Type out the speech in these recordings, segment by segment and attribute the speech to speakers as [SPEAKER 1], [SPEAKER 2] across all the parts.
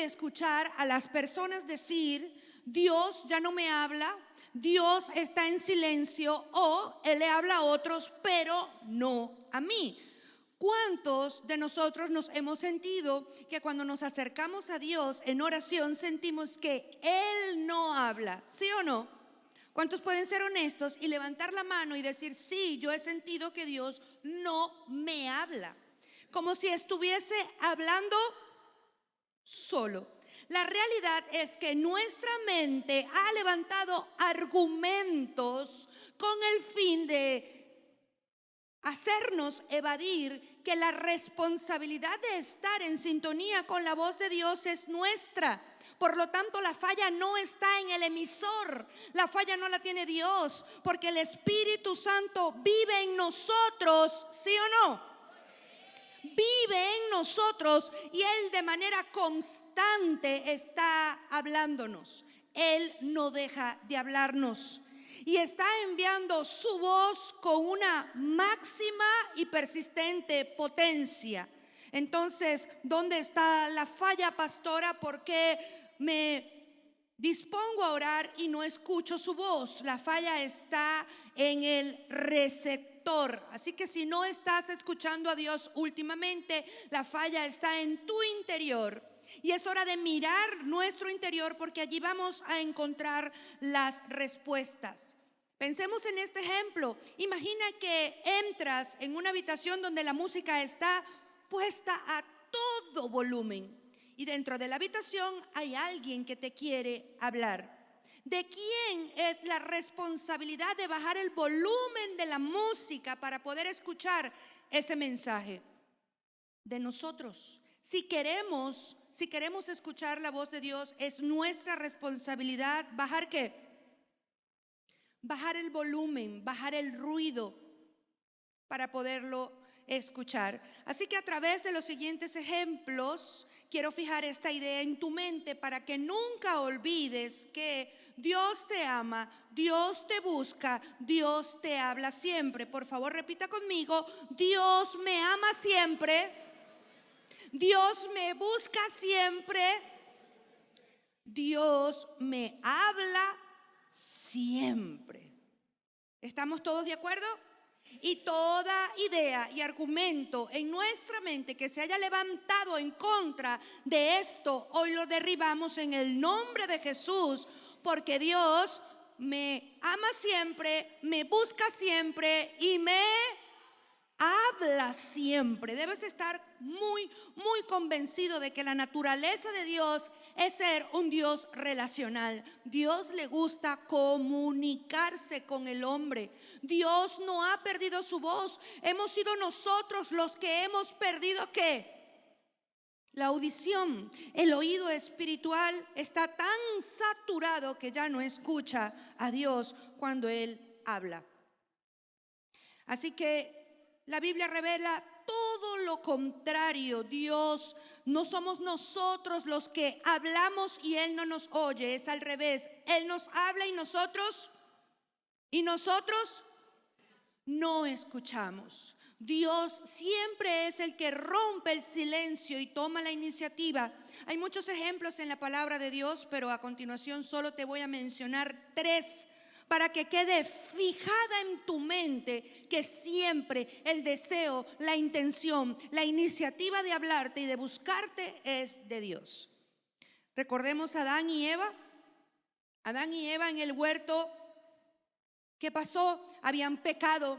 [SPEAKER 1] escuchar a las personas decir: Dios ya no me habla, Dios está en silencio, o Él le habla a otros, pero no a mí. ¿Cuántos de nosotros nos hemos sentido que cuando nos acercamos a Dios en oración sentimos que Él no habla? ¿Sí o no? ¿Cuántos pueden ser honestos y levantar la mano y decir: sí, yo he sentido que Dios no me habla? Como si estuviese hablando solo. La realidad es que nuestra mente ha levantado argumentos con el fin de hacernos evadir que la responsabilidad de estar en sintonía con la voz de Dios es nuestra. Por lo tanto, la falla no está en el emisor, la falla no la tiene Dios, porque el Espíritu Santo vive en nosotros, ¿sí o no? Vive en nosotros y Él de manera constante está hablándonos. Él no deja de hablarnos y está enviando su voz con una máxima y persistente potencia. Entonces, ¿dónde está la falla, pastora? ¿Por qué me dispongo a orar y no escucho su voz? La falla está en el receptor. Así que si no estás escuchando a Dios últimamente, la falla está en tu interior. Y es hora de mirar nuestro interior, porque allí vamos a encontrar las respuestas. Pensemos en este ejemplo. Imagina que entras en una habitación donde la música está puesta a todo volumen y dentro de la habitación hay alguien que te quiere hablar. ¿De quién es la responsabilidad de bajar el volumen de la música para poder escuchar ese mensaje? De nosotros. Si queremos escuchar la voz de Dios, es nuestra responsabilidad bajar ¿qué? Bajar el volumen, bajar el ruido para poderlo escuchar. Así que a través de los siguientes ejemplos quiero fijar esta idea en tu mente para que nunca olvides que Dios te ama, Dios te busca, Dios te habla siempre. Por favor, repita conmigo: Dios me ama siempre, Dios me busca siempre, Dios me habla siempre. ¿Estamos todos de acuerdo? Y toda idea y argumento en nuestra mente que se haya levantado en contra de esto, hoy lo derribamos en el nombre de Jesús, porque Dios me ama siempre, me busca siempre y me habla siempre. Debes estar muy convencido de que la naturaleza de Dios es ser un Dios relacional. Dios le gusta comunicarse con el hombre. Dios no ha perdido su voz. Hemos sido nosotros los que hemos perdido ¿qué? La audición. El oído espiritual está tan saturado que ya no escucha a Dios cuando Él habla. Así que la Biblia revela todo lo contrario. Dios, no somos nosotros los que hablamos y Él no nos oye, es al revés. Él nos habla y nosotros no escuchamos. Dios siempre es el que rompe el silencio y toma la iniciativa. Hay muchos ejemplos en la palabra de Dios, pero a continuación solo te voy a mencionar 3 para que quede fijada en tu mente que siempre el deseo, la intención, la iniciativa de hablarte y de buscarte es de Dios. Recordemos a Adán y Eva. Adán y Eva en el huerto, ¿qué pasó? Habían pecado,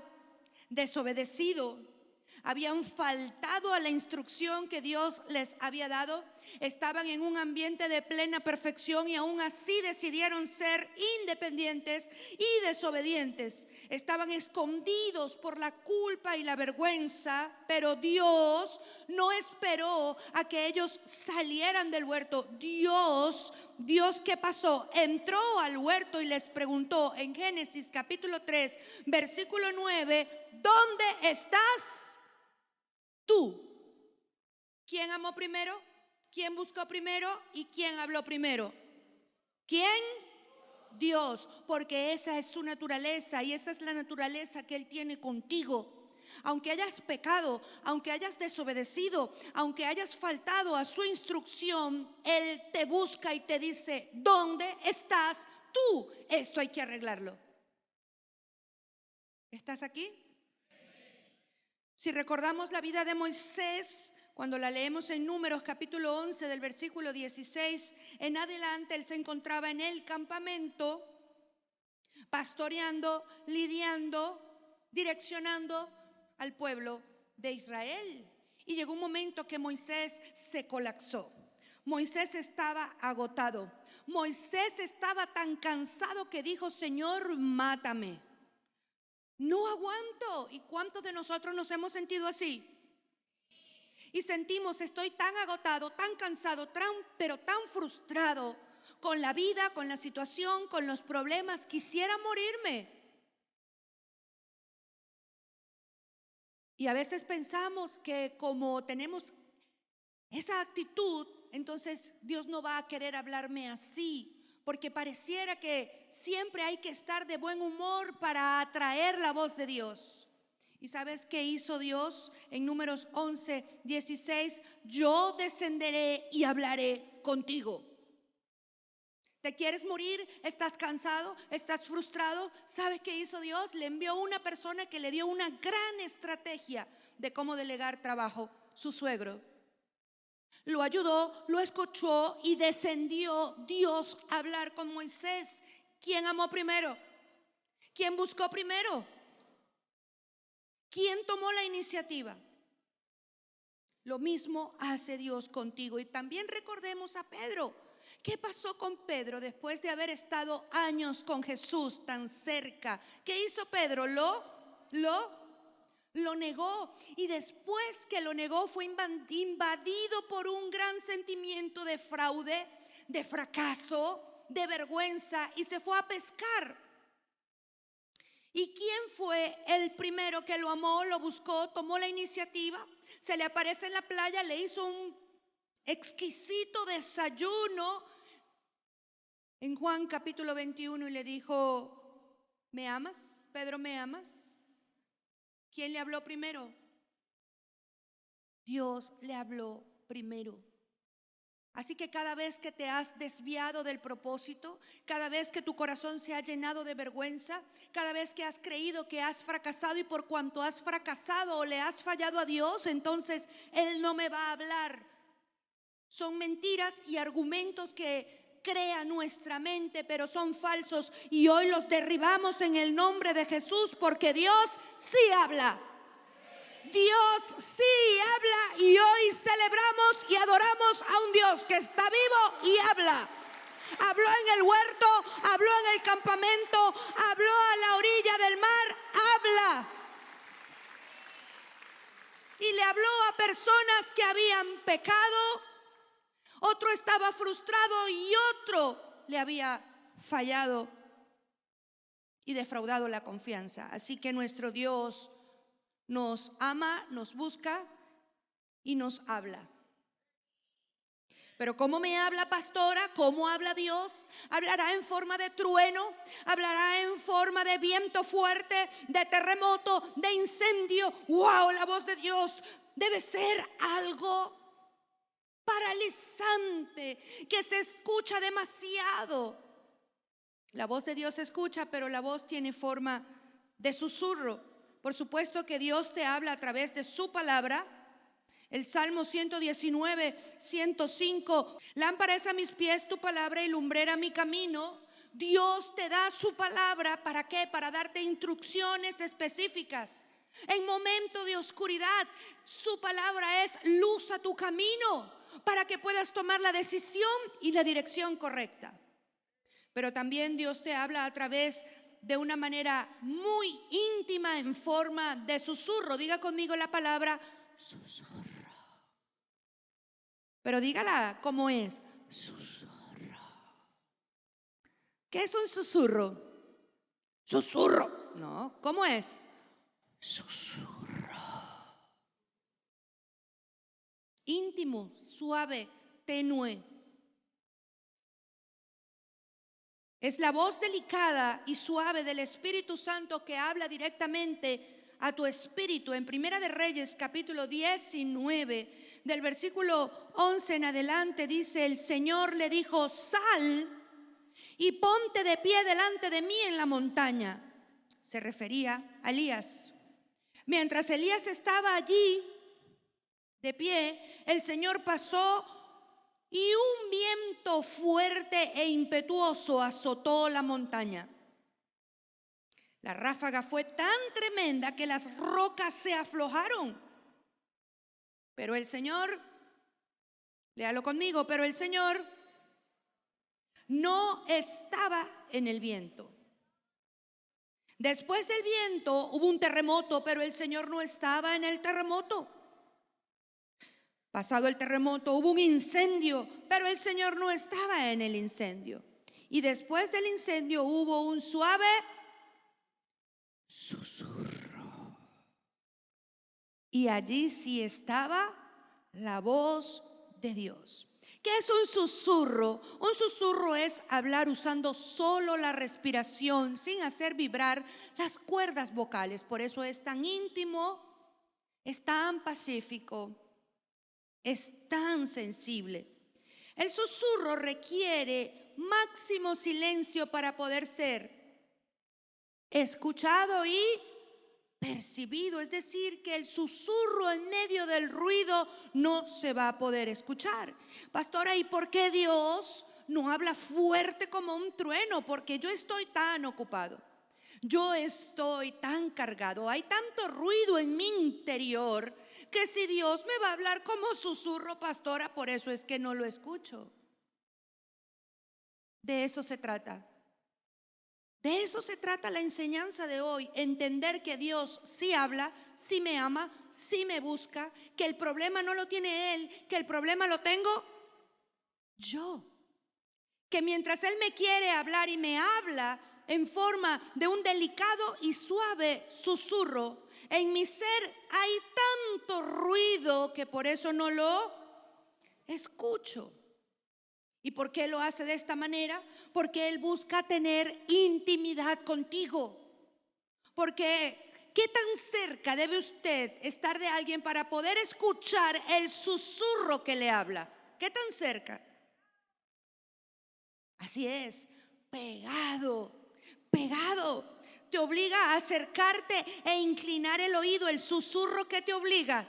[SPEAKER 1] desobedecido, habían faltado a la instrucción que Dios les había dado. Estaban en un ambiente de plena perfección y aún así decidieron ser independientes y desobedientes. Estaban escondidos por la culpa y la vergüenza, pero Dios no esperó a que ellos salieran del huerto. Dios, ¿qué pasó? Entró al huerto y les preguntó en Génesis capítulo 3, versículo 9, ¿dónde estás tú? ¿Quién amó primero? ¿Quién buscó primero? ¿Y quién habló primero? ¿Quién? Dios, porque esa es su naturaleza y esa es la naturaleza que Él tiene contigo. aunque hayas pecado, aunque hayas desobedecido, aunque hayas faltado a su instrucción, Él te busca y te dice: ¿dónde estás tú? Esto hay que arreglarlo. ¿Estás aquí? Si recordamos la vida de Moisés, cuando la leemos en Números capítulo 11 del versículo 16 en adelante, él se encontraba en el campamento pastoreando, lidiando, direccionando al pueblo de Israel. Y llegó un momento que Moisés se colapsó. Moisés estaba agotado. Moisés estaba tan cansado que dijo: Señor, mátame. No aguanto. ¿Y cuántos de nosotros nos hemos sentido así? Y sentimos: estoy tan agotado, tan cansado, pero tan frustrado con la vida, con la situación, con los problemas, quisiera morirme. Y a veces pensamos que como tenemos esa actitud, entonces Dios no va a querer hablarme así, porque pareciera que siempre hay que estar de buen humor para atraer la voz de Dios. ¿Y sabes qué hizo Dios? En Números 11, 16, yo descenderé y hablaré contigo. ¿Te quieres morir? ¿Estás cansado? ¿Estás frustrado? ¿Sabes qué hizo Dios? Le envió una persona que le dio una gran estrategia de cómo delegar trabajo, su suegro. Lo ayudó, lo escuchó y descendió Dios a hablar con Moisés. ¿Quién amó primero? ¿Quién buscó primero? ¿Quién tomó la iniciativa? Lo mismo hace Dios contigo. Y también recordemos a Pedro. ¿Qué pasó con Pedro después de haber estado años con Jesús tan cerca? ¿Qué hizo Pedro? Lo negó. Y después que lo negó, fue invadido por un gran sentimiento de fraude, de fracaso, de vergüenza, y se fue a pescar. ¿Y quién fue el primero que lo amó, lo buscó, tomó la iniciativa? Se le aparece en la playa, le hizo un exquisito desayuno en Juan capítulo 21 y le dijo: ¿me amas? Pedro, ¿me amas? ¿Quién le habló primero? Dios le habló primero. Así que cada vez que te has desviado del propósito, cada vez que tu corazón se ha llenado de vergüenza, cada vez que has creído que has fracasado, y por cuanto has fracasado o le has fallado a Dios, entonces Él no me va a hablar. Son mentiras y argumentos que crea nuestra mente, pero son falsos, y hoy los derribamos en el nombre de Jesús, porque Dios sí habla. Dios sí habla, y hoy celebramos y adoramos a un Dios que está vivo y habla. Habló en el huerto, habló en el campamento, habló a la orilla del mar, habla. Y le habló a personas que habían pecado, otro estaba frustrado y otro le había fallado y defraudado la confianza. Así que nuestro Dios nos ama, nos busca y nos habla. Pero ¿cómo me habla, pastora? ¿Cómo habla Dios? ¿Hablará en forma de trueno? ¿Hablará en forma de viento fuerte, de terremoto, de incendio? ¡Wow! La voz de Dios debe ser algo paralizante, que se escucha demasiado. La voz de Dios se escucha, pero la voz tiene forma de susurro. Por supuesto que Dios te habla a través de su palabra. El Salmo 119, 105, lámpara es a mis pies tu palabra y lumbrera mi camino. Dios te da su palabra, ¿para qué? Para darte instrucciones específicas. En momento de oscuridad, su palabra es luz a tu camino, para que puedas tomar la decisión y la dirección correcta. Pero también Dios te habla a través de una manera muy íntima, en forma de susurro. Diga conmigo la palabra susurro. Pero dígala como es: susurro. ¿Qué es un susurro? Susurro. No, ¿cómo es? Susurro. Íntimo, suave, tenue. Es la voz delicada y suave del Espíritu Santo que habla directamente a tu espíritu. En Primera de Reyes, capítulo 19, del versículo 11 en adelante, dice: el Señor le dijo: sal y ponte de pie delante de mí en la montaña. Se refería a Elías. Mientras Elías estaba allí de pie, el Señor pasó y un viento fuerte e impetuoso azotó la montaña. La ráfaga fue tan tremenda que las rocas se aflojaron. Pero el Señor, léalo conmigo, pero el Señor no estaba en el viento. Después del viento hubo un terremoto, pero el Señor no estaba en el terremoto. Pasado el terremoto hubo un incendio, pero el Señor no estaba en el incendio. Y después del incendio hubo un suave susurro. Y allí sí estaba la voz de Dios. ¿Qué es un susurro? Un susurro es hablar usando solo la respiración, sin hacer vibrar las cuerdas vocales. Por eso es tan íntimo, es tan pacífico, es tan sensible. El susurro requiere máximo silencio para poder ser escuchado y percibido. Es decir, que el susurro en medio del ruido no se va a poder escuchar. Pastora, ¿y por qué Dios no habla fuerte como un trueno? Porque yo estoy tan ocupado, yo estoy tan cargado, hay tanto ruido en mi interior, que si Dios me va a hablar como susurro, pastora, por eso es que no lo escucho. De eso se trata. De eso se trata la enseñanza de hoy. Entender que Dios sí habla, sí me ama, sí me busca, que el problema no lo tiene Él, que el problema lo tengo yo. Que mientras Él me quiere hablar y me habla en forma de un delicado y suave susurro, en mi ser hay tanto ruido que por eso no lo escucho. ¿Y por qué lo hace de esta manera? Porque Él busca tener intimidad contigo. Porque ¿qué tan cerca debe usted estar de alguien para poder escuchar el susurro que le habla? ¿Qué tan cerca? Así es, pegado, pegado. Te obliga a acercarte e inclinar el oído. El susurro que te obliga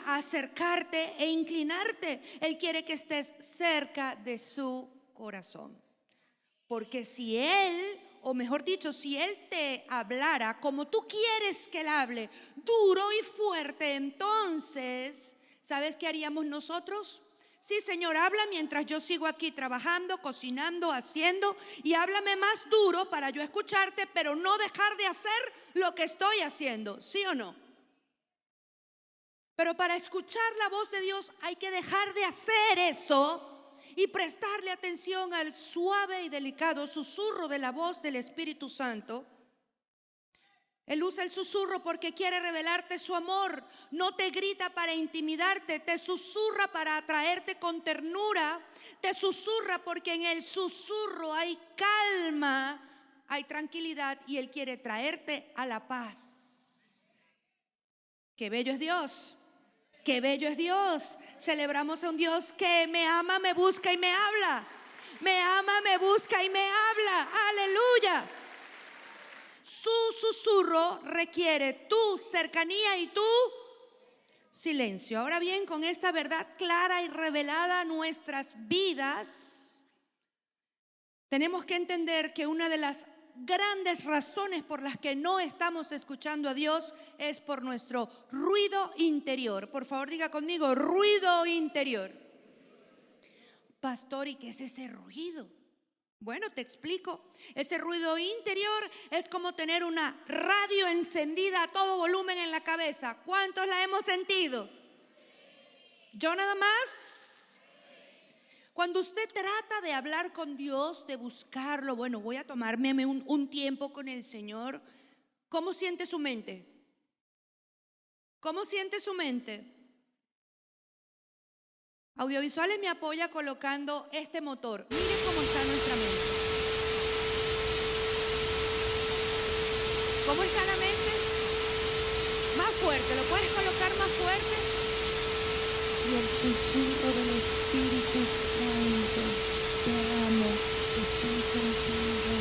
[SPEAKER 1] a acercarte e inclinarte. Él quiere que estés cerca de su corazón. Porque si Él, o mejor dicho, si Él te hablara como tú quieres que Él hable, duro y fuerte, entonces, ¿sabes qué haríamos nosotros? Sí, Señor, habla mientras yo sigo aquí trabajando, cocinando, haciendo, y háblame más duro para yo escucharte, pero no dejar de hacer lo que estoy haciendo. ¿Sí o no? Pero para escuchar la voz de Dios hay que dejar de hacer eso y prestarle atención al suave y delicado susurro de la voz del Espíritu Santo. Él usa el susurro porque quiere revelarte su amor. No te grita para intimidarte, te susurra para atraerte con ternura. Te susurra porque en el susurro hay calma, hay tranquilidad, y Él quiere traerte a la paz. Qué bello es Dios. Qué bello es Dios. Celebramos a un Dios que me ama, me busca y me habla. Me ama, me busca y me habla. Aleluya. Su susurro requiere tu cercanía y tu silencio. Ahora bien, con esta verdad clara y revelada a nuestras vidas, tenemos que entender que una de las grandes razones por las que no estamos escuchando a Dios es por nuestro ruido interior. Por favor, diga conmigo: ruido interior. Pastor, ¿y qué es ese ruido? Bueno, te explico. Ese ruido interior es como tener una radio encendida a todo volumen en la cabeza. ¿Cuántos la hemos sentido? ¿Yo nada más? Cuando usted trata de hablar con Dios, de buscarlo, bueno, voy a tomarme un tiempo con el Señor, ¿cómo siente su mente? ¿Cómo siente su mente? Audiovisuales me apoya colocando este motor. Miren cómo está nuestra mente. ¿Cómo está la mente? Más fuerte, ¿lo puedes colocar más fuerte?
[SPEAKER 2] Y el susurro del Espíritu Santo, te amo, estoy contigo,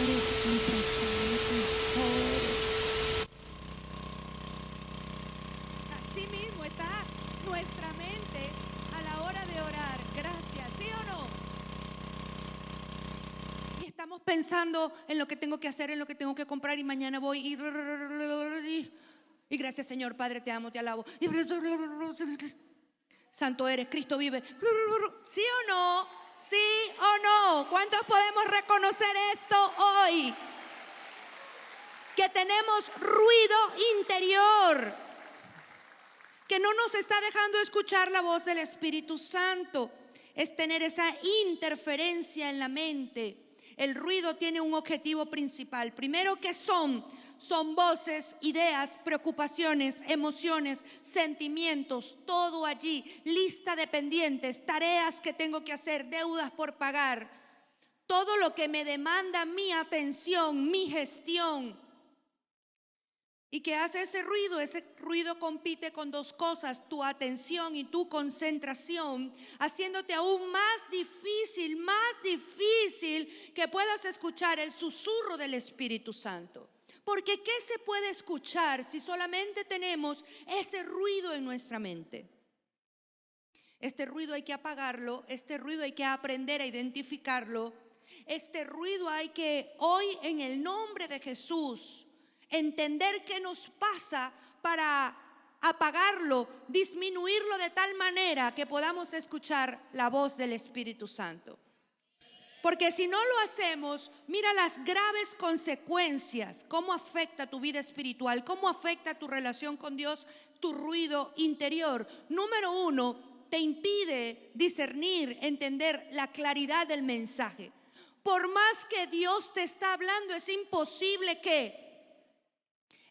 [SPEAKER 2] eres mi precioso tesoro.
[SPEAKER 1] Así mismo está nuestra mente a la hora de orar. Gracias, ¿sí o no? Y estamos pensando en lo que tengo que hacer, en lo que tengo que comprar y mañana voy y gracias Señor, Padre, te amo, te alabo. Santo eres, Cristo vive. ¿Sí o no? ¿Sí o no? ¿Cuántos podemos reconocer esto hoy? Que tenemos ruido interior, que no nos está dejando escuchar la voz del Espíritu Santo. Es tener esa interferencia en la mente. El ruido tiene un objetivo principal. Primero, ¿qué son? Son voces, ideas, preocupaciones, emociones, sentimientos, todo allí, lista de pendientes, tareas que tengo que hacer, deudas por pagar, todo lo que me demanda mi atención, mi gestión. ¿Y qué hace ese ruido? Ese ruido compite con dos cosas, tu atención y tu concentración, haciéndote aún más difícil que puedas escuchar el susurro del Espíritu Santo. Porque ¿qué se puede escuchar si solamente tenemos ese ruido en nuestra mente? Este ruido hay que apagarlo, este ruido hay que aprender a identificarlo, este ruido hay que hoy en el nombre de Jesús entender qué nos pasa para apagarlo, disminuirlo de tal manera que podamos escuchar la voz del Espíritu Santo. Porque si no lo hacemos, mira las graves consecuencias, cómo afecta tu vida espiritual, cómo afecta tu relación con Dios, tu ruido interior. Número uno, te impide discernir, entender la claridad del mensaje. Por más que Dios te está hablando, es imposible que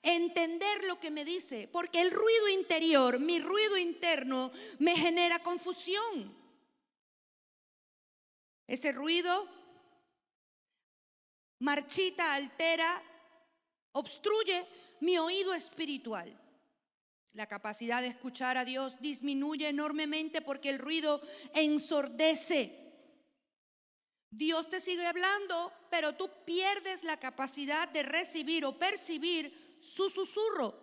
[SPEAKER 1] entender lo que me dice, porque el ruido interior, mi ruido interno, me genera confusión. Ese ruido marchita, altera, obstruye mi oído espiritual. La capacidad de escuchar a Dios disminuye enormemente porque el ruido ensordece. Dios te sigue hablando, pero tú pierdes la capacidad de recibir o percibir su susurro,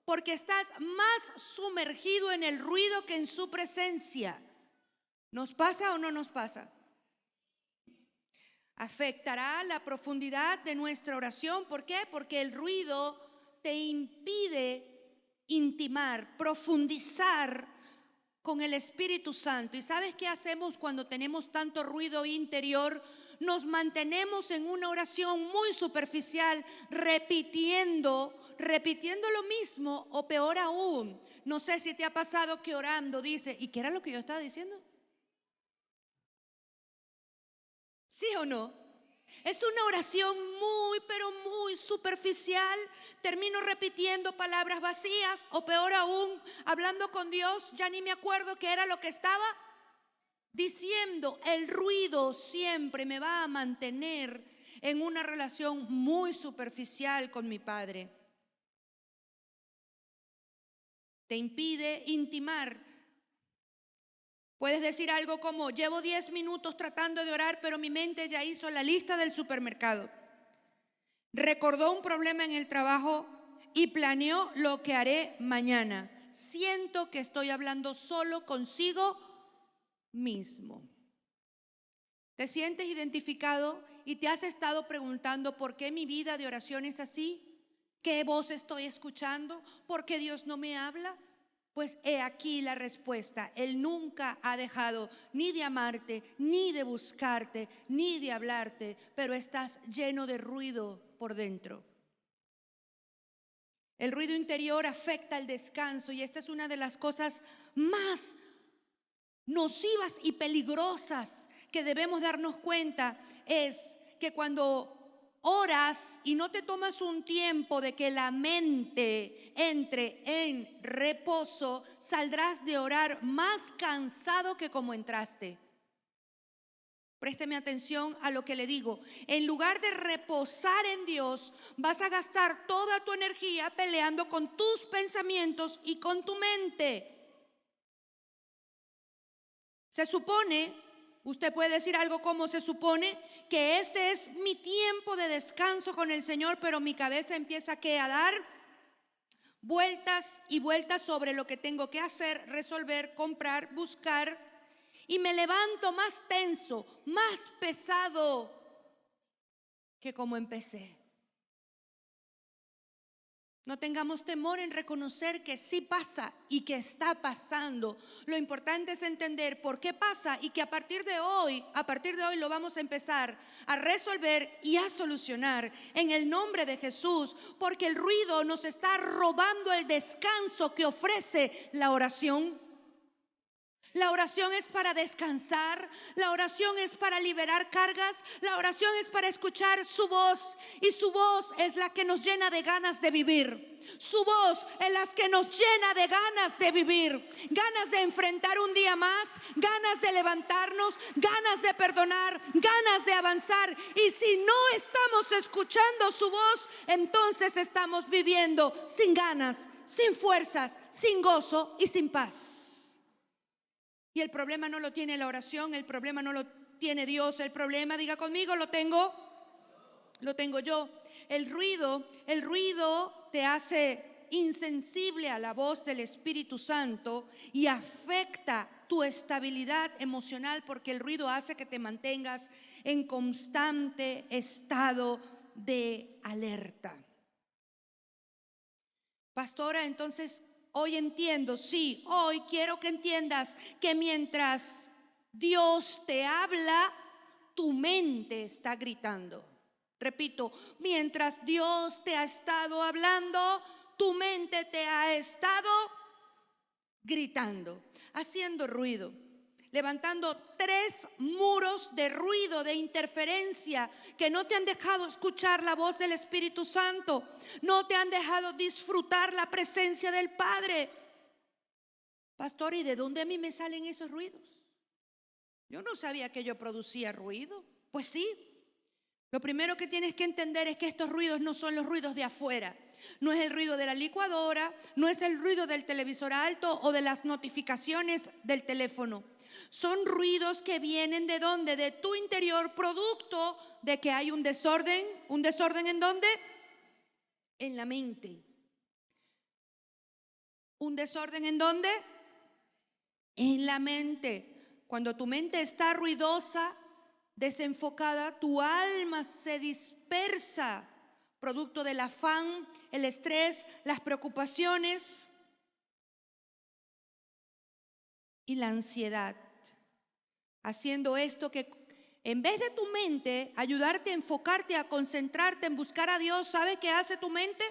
[SPEAKER 1] porque estás más sumergido en el ruido que en su presencia. ¿Nos pasa o no nos pasa? Afectará la profundidad de nuestra oración. ¿Por qué? Porque el ruido te impide intimar, profundizar con el Espíritu Santo. ¿Y sabes qué hacemos cuando tenemos tanto ruido interior? Nos mantenemos en una oración muy superficial, repitiendo lo mismo, o peor aún, no sé si te ha pasado que orando dice, ¿y qué era lo que yo estaba diciendo? ¿Sí o no? Es una oración muy, pero muy superficial. Termino repitiendo palabras vacías, o peor aún, hablando con Dios, ya ni me acuerdo qué era lo que estaba diciendo. El ruido siempre me va a mantener en una relación muy superficial con mi Padre. Te impide intimar. Puedes decir algo como, llevo 10 minutos tratando de orar, pero mi mente ya hizo la lista del supermercado. Recordó un problema en el trabajo y planeó lo que haré mañana. Siento que estoy hablando solo consigo mismo. ¿Te sientes identificado y te has estado preguntando por qué mi vida de oración es así? ¿Qué voz estoy escuchando? ¿Por qué Dios no me habla? Pues he aquí la respuesta. Él nunca ha dejado ni de amarte, ni de buscarte, ni de hablarte, pero estás lleno de ruido por dentro. El ruido interior afecta el descanso, y esta es una de las cosas más nocivas y peligrosas que debemos darnos cuenta, es que cuando oras y no te tomas un tiempo de que la mente entre en reposo, saldrás de orar más cansado que como entraste. Présteme atención a lo que le digo. En lugar de reposar en Dios, vas a gastar toda tu energía peleando con tus pensamientos y con tu mente. Se supone, usted puede decir algo como se supone, que este es mi tiempo de descanso con el Señor, pero mi cabeza empieza a dar vueltas y vueltas sobre lo que tengo que hacer, resolver, comprar, buscar. Y me levanto más tenso, más pesado que como empecé. No tengamos temor en reconocer que sí pasa y que está pasando. Lo importante es entender por qué pasa y que a partir de hoy lo vamos a empezar a resolver y a solucionar en el nombre de Jesús, porque el ruido nos está robando el descanso que ofrece la oración. La oración es para descansar, la oración es para liberar cargas, la oración es para escuchar su voz, y su voz es la que nos llena de ganas de vivir. Su voz es la que nos llena de ganas de vivir, ganas de enfrentar un día más, ganas de levantarnos, ganas de perdonar, ganas de avanzar. Y si no estamos escuchando su voz, entonces estamos viviendo sin ganas, sin fuerzas, sin gozo y sin paz. Y el problema no lo tiene la oración, el problema no lo tiene Dios, el problema, diga conmigo, lo tengo yo. El ruido te hace insensible a la voz del Espíritu Santo y afecta tu estabilidad emocional, porque el ruido hace que te mantengas en constante estado de alerta. Pastora, entonces hoy entiendo, sí, hoy quiero que entiendas que mientras Dios te habla, tu mente está gritando. Repito, mientras Dios te ha estado hablando, tu mente te ha estado gritando, haciendo ruido, levantando 3 muros de ruido, de interferencia, que no te han dejado escuchar la voz del Espíritu Santo, no te han dejado disfrutar la presencia del Padre. Pastor, ¿y de dónde a mí me salen esos ruidos? Yo no sabía que yo producía ruido. Pues sí. Lo primero que tienes que entender es que estos ruidos no son los ruidos de afuera. No es el ruido de la licuadora, no es el ruido del televisor alto o de las notificaciones del teléfono. Son ruidos que vienen ¿de dónde? De tu interior, producto de que hay un desorden. ¿Un desorden en dónde? En la mente. ¿Un desorden en dónde? En la mente. Cuando tu mente está ruidosa, desenfocada, tu alma se dispersa, producto del afán, el estrés, las preocupaciones y la ansiedad. Haciendo esto que en vez de tu mente ayudarte a enfocarte, a concentrarte en buscar a Dios, ¿sabe qué hace tu mente?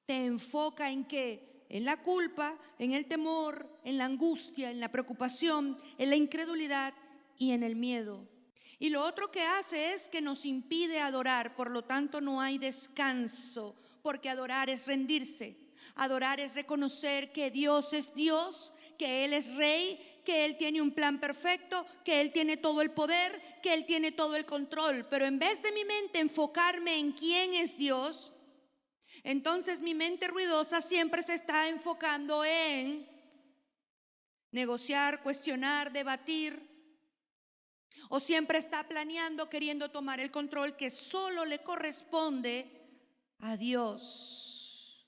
[SPEAKER 1] Te enfoca ¿en qué? En la culpa, en el temor, en la angustia, en la preocupación, en la incredulidad y en el miedo. Y lo otro que hace es que nos impide adorar. Por lo tanto, no hay descanso, porque adorar es rendirse. Adorar es reconocer que Dios es Dios, que Él es Rey, que Él tiene un plan perfecto, que Él tiene todo el poder, que Él tiene todo el control. Pero en vez de mi mente enfocarme en quién es Dios, entonces mi mente ruidosa siempre se está enfocando en negociar, cuestionar, debatir, o siempre está planeando, queriendo tomar el control que solo le corresponde a Dios.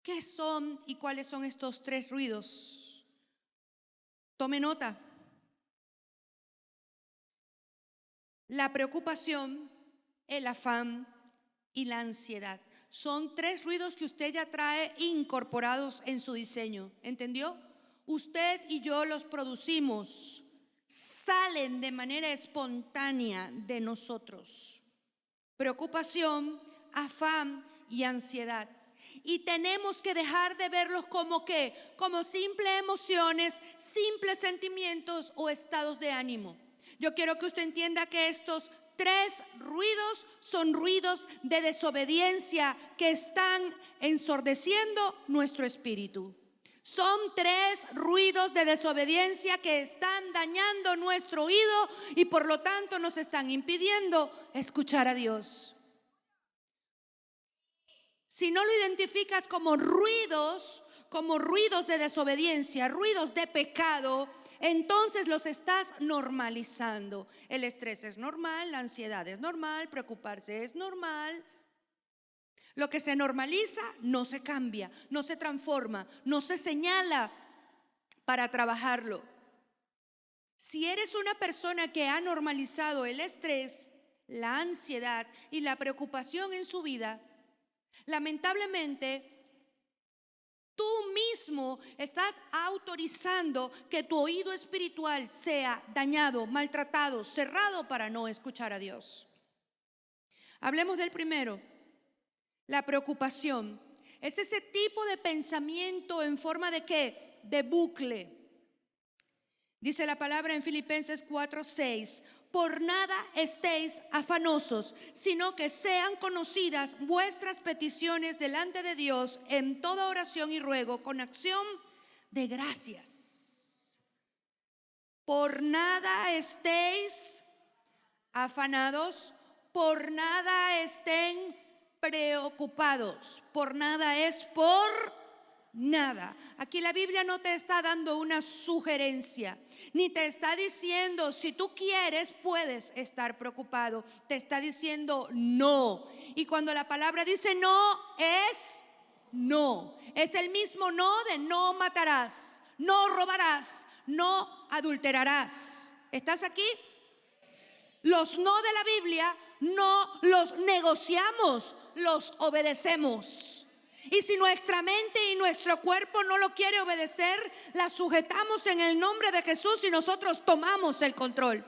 [SPEAKER 1] ¿Qué son y cuáles son estos 3 ruidos? Tome nota. La preocupación, el afán y la ansiedad. Son 3 ruidos que usted ya trae incorporados en su diseño. ¿Entendió? Usted y yo los producimos. Salen de manera espontánea de nosotros. Preocupación, afán y ansiedad. Y tenemos que dejar de verlos como ¿qué? Como simples emociones, simples sentimientos o estados de ánimo. Yo quiero que usted entienda que estos 3 ruidos son ruidos de desobediencia que están ensordeciendo nuestro espíritu. Son 3 ruidos de desobediencia que están dañando nuestro oído y por lo tanto nos están impidiendo escuchar a Dios. Si no lo identificas como ruidos de desobediencia, ruidos de pecado, entonces los estás normalizando. El estrés es normal, la ansiedad es normal, preocuparse es normal. Lo que se normaliza no se cambia, no se transforma, no se señala para trabajarlo. Si eres una persona que ha normalizado el estrés, la ansiedad y la preocupación en su vida, lamentablemente tú mismo estás autorizando que tu oído espiritual sea dañado, maltratado, cerrado para no escuchar a Dios. Hablemos del primero. La preocupación es ese tipo de pensamiento en forma de ¿qué? De bucle. Dice la palabra en Filipenses 4:6: por nada estéis afanosos, sino que sean conocidas vuestras peticiones delante de Dios en toda oración y ruego con acción de gracias. Por nada estéis afanados, por nada estén preocupados, por nada es por nada. Aquí la Biblia no te está dando una sugerencia, ni te está diciendo si tú quieres puedes estar preocupado. Te está diciendo no. Y cuando la palabra dice no, es no. Es el mismo no de no matarás, no robarás, no adulterarás. ¿Estás aquí? Los no de la Biblia no los negociamos, los obedecemos. Y si nuestra mente y nuestro cuerpo no lo quiere obedecer, la sujetamos en el nombre de Jesús y nosotros tomamos el control.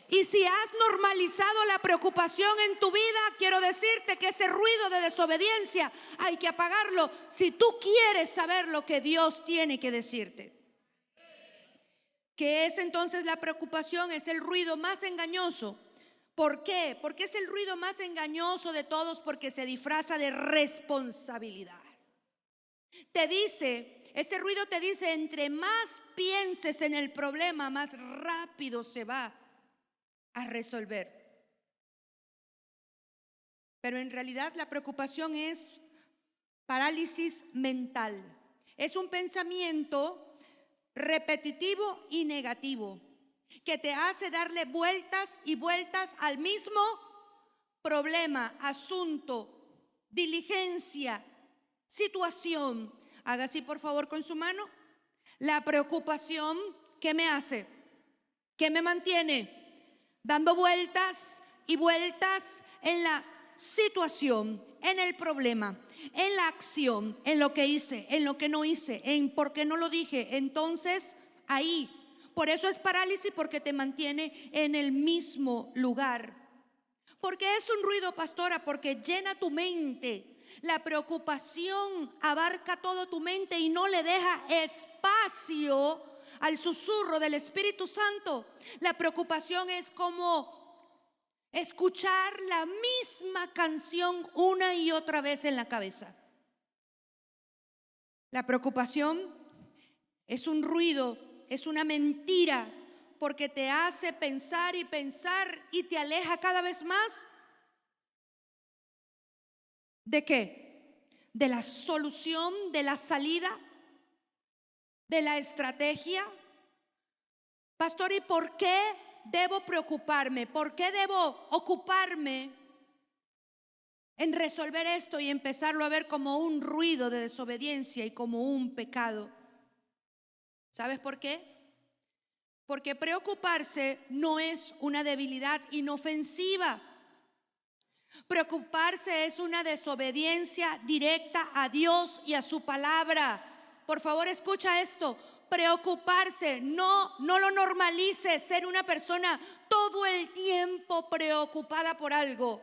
[SPEAKER 1] Y si has normalizado la preocupación en tu vida, quiero decirte que ese ruido de desobediencia hay que apagarlo si tú quieres saber lo que Dios tiene que decirte. ¿Qué es entonces la preocupación? Es el ruido más engañoso. ¿Por qué? Porque es el ruido más engañoso de todos, porque se disfraza de responsabilidad. Te dice, ese ruido te dice, entre más pienses en el problema, más rápido se va a resolver. Pero en realidad la preocupación es parálisis mental. Es un pensamiento repetitivo y negativo que te hace darle vueltas y vueltas al mismo problema, asunto, diligencia, situación. Haga así por favor con su mano. La preocupación, ¿qué me hace? ¿Qué me mantiene? Dando vueltas y vueltas en la situación, en el problema, en la acción, en lo que hice, en lo que no hice, en por qué no lo dije. Entonces ahí, por eso es parálisis, porque te mantiene en el mismo lugar. Porque es un ruido, pastora, porque llena tu mente. La preocupación abarca todo tu mente y no le deja espacio al susurro del Espíritu Santo. La preocupación es como escuchar la misma canción una y otra vez en la cabeza. La preocupación es un ruido, es una mentira, porque te hace pensar y pensar y te aleja cada vez más. ¿De qué? De la solución, de la salida, de la estrategia. Pastor, ¿y por qué debo preocuparme? ¿Por qué debo ocuparme en resolver esto y empezarlo a ver como un ruido de desobediencia y como un pecado? ¿Sabes por qué? Porque preocuparse no es una debilidad inofensiva. Preocuparse es una desobediencia directa a Dios y a su palabra. Por favor, escucha esto. Preocuparse, no lo normalices, ser una persona todo el tiempo preocupada por algo.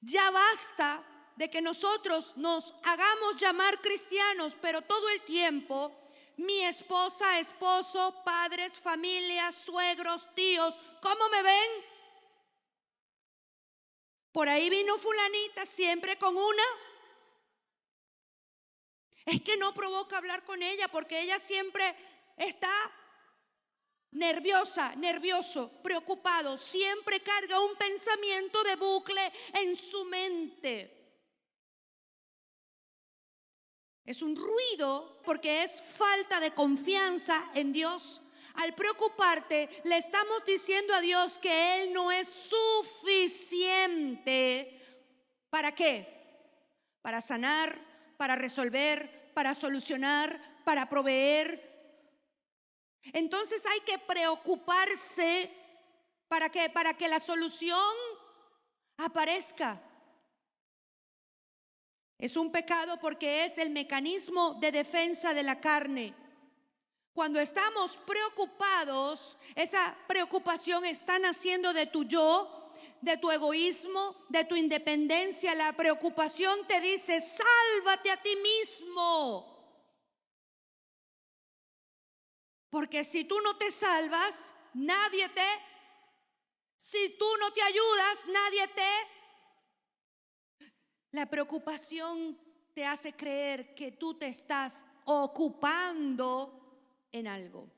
[SPEAKER 1] Ya basta de que nosotros nos hagamos llamar cristianos, pero todo el tiempo mi esposa, esposo, padres, familia, suegros, tíos, ¿cómo me ven? Por ahí vino fulanita siempre con una. Es que no provoca hablar con ella porque ella siempre está nerviosa, nervioso, preocupado. Siempre carga un pensamiento de bucle en su mente. Es un ruido porque es falta de confianza en Dios. Al preocuparte, le estamos diciendo a Dios que Él no es suficiente. ¿Para qué? Para sanar, para resolver, para solucionar, para proveer. Entonces hay que preocuparse. ¿Para qué? Para que la solución aparezca. Es un pecado porque es el mecanismo de defensa de la carne. Cuando estamos preocupados, esa preocupación está naciendo de tu yo, de tu egoísmo, de tu independencia. La preocupación te dice, sálvate a ti mismo. Porque si tú no te salvas, si tú no te ayudas, nadie te. La preocupación te hace creer que tú te estás ocupando en algo.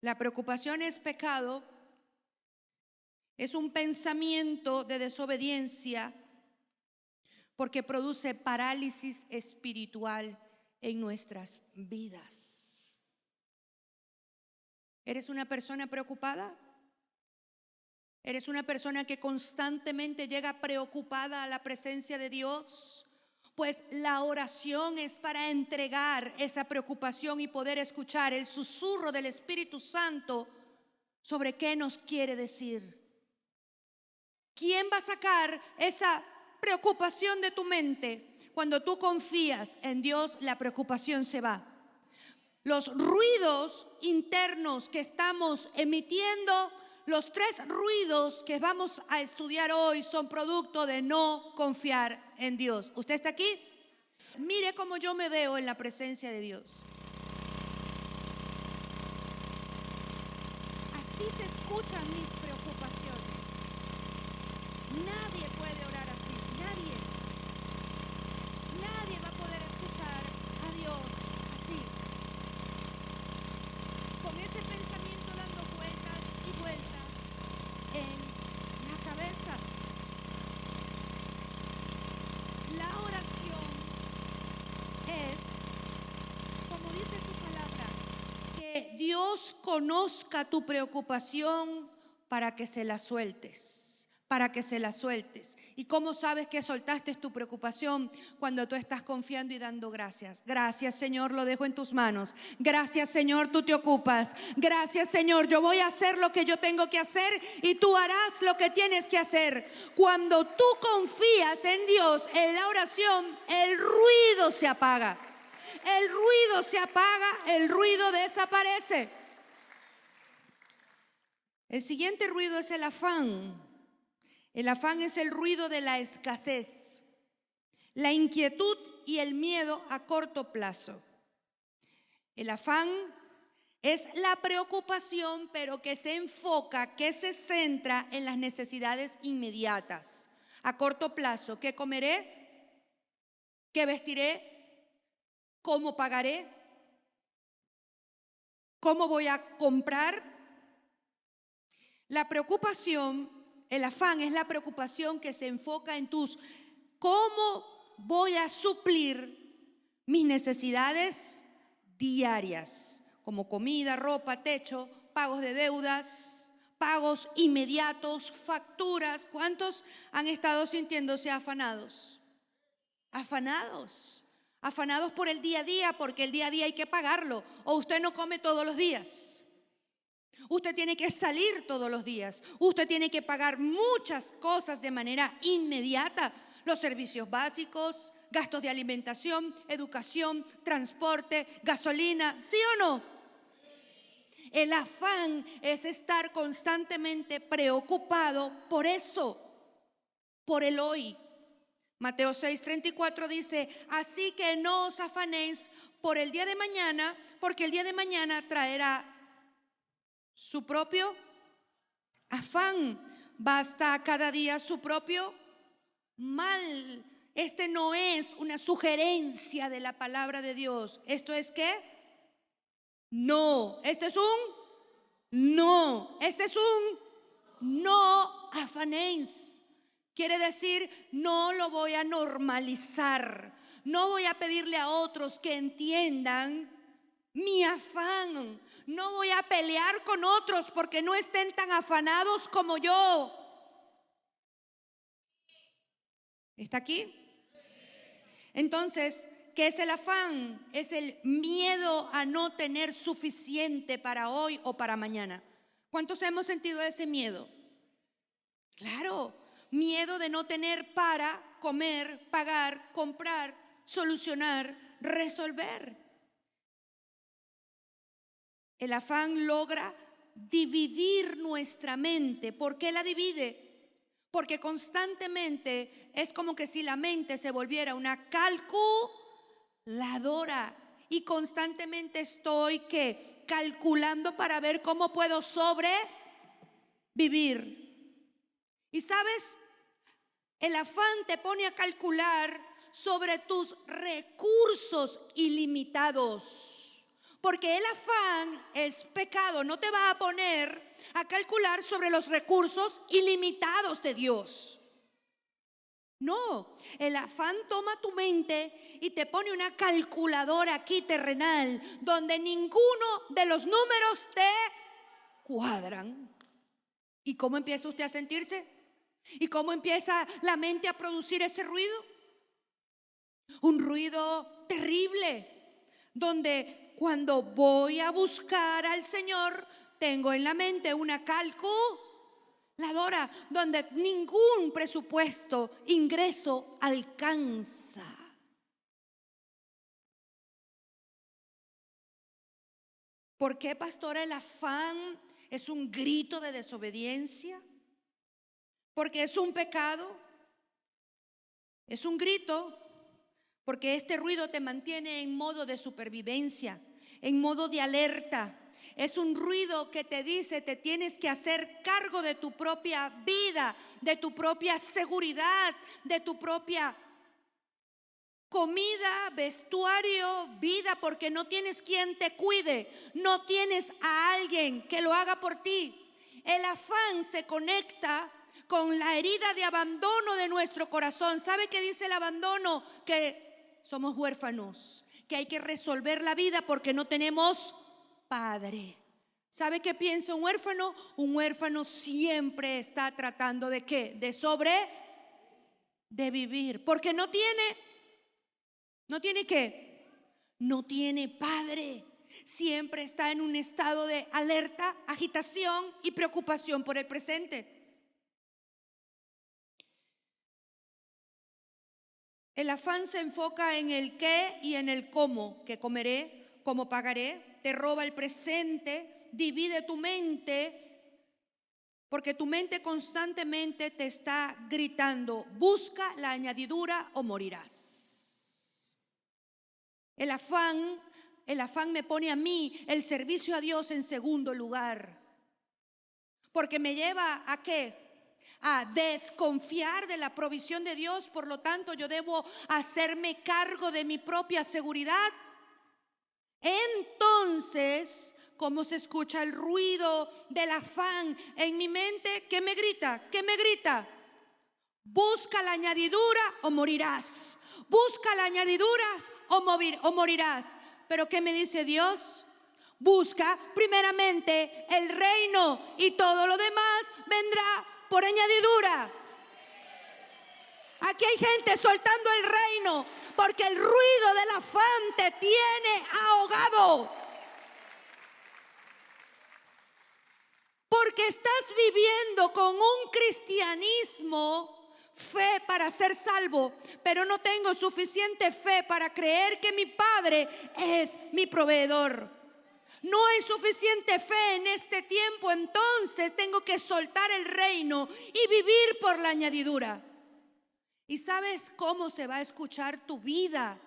[SPEAKER 1] La preocupación es pecado, es un pensamiento de desobediencia porque produce parálisis espiritual en nuestras vidas. ¿Eres una persona preocupada? ¿Eres una persona que constantemente llega preocupada a la presencia de Dios? Pues la oración es para entregar esa preocupación y poder escuchar el susurro del Espíritu Santo sobre qué nos quiere decir. ¿Quién va a sacar esa preocupación de tu mente? Cuando tú confías en Dios, la preocupación se va. Los ruidos internos que estamos emitiendo, los 3 ruidos que vamos a estudiar hoy son producto de no confiar en Dios. ¿Usted está aquí? Mire cómo yo me veo en la presencia de Dios. Así se escuchan mis preocupaciones. Nadie puede orar así. Nadie va a poder escuchar a Dios así. Con ese pensamiento dando vueltas y vueltas en la cabeza. La oración es, como dice su palabra, que Dios conozca tu preocupación para que se la sueltes. ¿Y cómo sabes que soltaste tu preocupación? Cuando tú estás confiando y dando gracias. Gracias, Señor, lo dejo en tus manos. Gracias, Señor, tú te ocupas. Gracias, Señor, yo voy a hacer lo que yo tengo que hacer y tú harás lo que tienes que hacer. Cuando tú confías en Dios, en la oración, el ruido se apaga. El ruido se apaga, el ruido desaparece. El siguiente ruido es el afán. El afán es el ruido de la escasez, la inquietud y el miedo a corto plazo. El afán es la preocupación, pero que se enfoca, que se centra en las necesidades inmediatas. A corto plazo, ¿qué comeré? ¿Qué vestiré? ¿Cómo pagaré? ¿Cómo voy a comprar? La preocupación, el afán es la preocupación que se enfoca en ¿cómo voy a suplir mis necesidades diarias? Como comida, ropa, techo, pagos de deudas, pagos inmediatos, facturas. ¿Cuántos han estado sintiéndose afanados? Afanados por el día a día, porque el día a día hay que pagarlo. O usted no come todos los días. Usted tiene que salir todos los días. Usted tiene que pagar muchas cosas de manera inmediata. Los servicios básicos, gastos de alimentación, educación, transporte, gasolina, ¿sí o no? El afán es estar constantemente preocupado por eso, por el hoy. Mateo 6:34 dice, así que no os afanéis por el día de mañana, porque el día de mañana traerá su propio afán. Basta cada día su propio mal. Este no es una sugerencia de la palabra de Dios. ¿Esto es qué? No. Este es un no. Este es un no afanéis. Quiere decir, no lo voy a normalizar. No voy a pedirle a otros que entiendan mi afán. No voy a pelear con otros porque no estén tan afanados como yo. ¿Está aquí? Entonces, ¿qué es el afán? Es el miedo a no tener suficiente para hoy o para mañana. ¿Cuántos hemos sentido ese miedo? Claro, miedo de no tener para comer, pagar, comprar, solucionar, resolver. El afán logra dividir nuestra mente. ¿Por qué la divide? Porque constantemente es como que si la mente se volviera una calculadora y constantemente estoy calculando para ver cómo puedo sobrevivir. Y sabes, el afán te pone a calcular sobre tus recursos ilimitados, porque el afán es pecado. No te va a poner a calcular sobre los recursos ilimitados de Dios. No, el afán toma tu mente y te pone una calculadora aquí terrenal, donde ninguno de los números te cuadran. ¿Y cómo empieza usted a sentirse? ¿Y cómo empieza la mente a producir ese ruido? Un ruido terrible, donde cuando voy a buscar al Señor, tengo en la mente una calculadora donde ningún presupuesto, ingreso alcanza. ¿Por qué, pastora, el afán es un grito de desobediencia? Porque es un pecado. Es un grito porque este ruido te mantiene en modo de supervivencia, en modo de alerta. Es un ruido que te dice, te tienes que hacer cargo de tu propia vida, de tu propia seguridad, de tu propia comida, vestuario, vida, porque no tienes quien te cuide, no tienes a alguien que lo haga por ti. El afán se conecta con la herida de abandono de nuestro corazón. ¿Sabe qué dice el abandono? Que somos huérfanos, que hay que resolver la vida porque no tenemos padre. ¿Sabe qué piensa un huérfano? Un huérfano siempre está tratando ¿de qué? De vivir, porque no tiene ¿qué? No tiene padre. Siempre está en un estado de alerta, agitación y preocupación por el presente. El afán se enfoca en el qué y en el cómo. ¿Qué comeré? ¿Cómo pagaré? Te roba el presente, divide tu mente, porque tu mente constantemente te está gritando: busca la añadidura o morirás. El afán me pone a mí el servicio a Dios en segundo lugar, porque me lleva ¿a qué? A desconfiar de la provisión de Dios. Por lo tanto, yo debo hacerme cargo de mi propia seguridad. Entonces, ¿cómo se escucha el ruido del afán en mi mente? ¿Qué me grita? ¿Qué me grita? Busca la añadidura o morirás. Busca la añadidura o morirás. Pero ¿qué me dice Dios? Busca primeramente el reino y todo lo demás vendrá por añadidura. Aquí hay gente soltando el reino porque el ruido del afán te tiene ahogado. Porque estás viviendo con un cristianismo, fe para ser salvo, pero no tengo suficiente fe para creer que mi Padre es mi proveedor. No hay suficiente fe en este tiempo, entonces tengo que soltar el reino y vivir por la añadidura. ¿Y sabes cómo se va a escuchar tu vida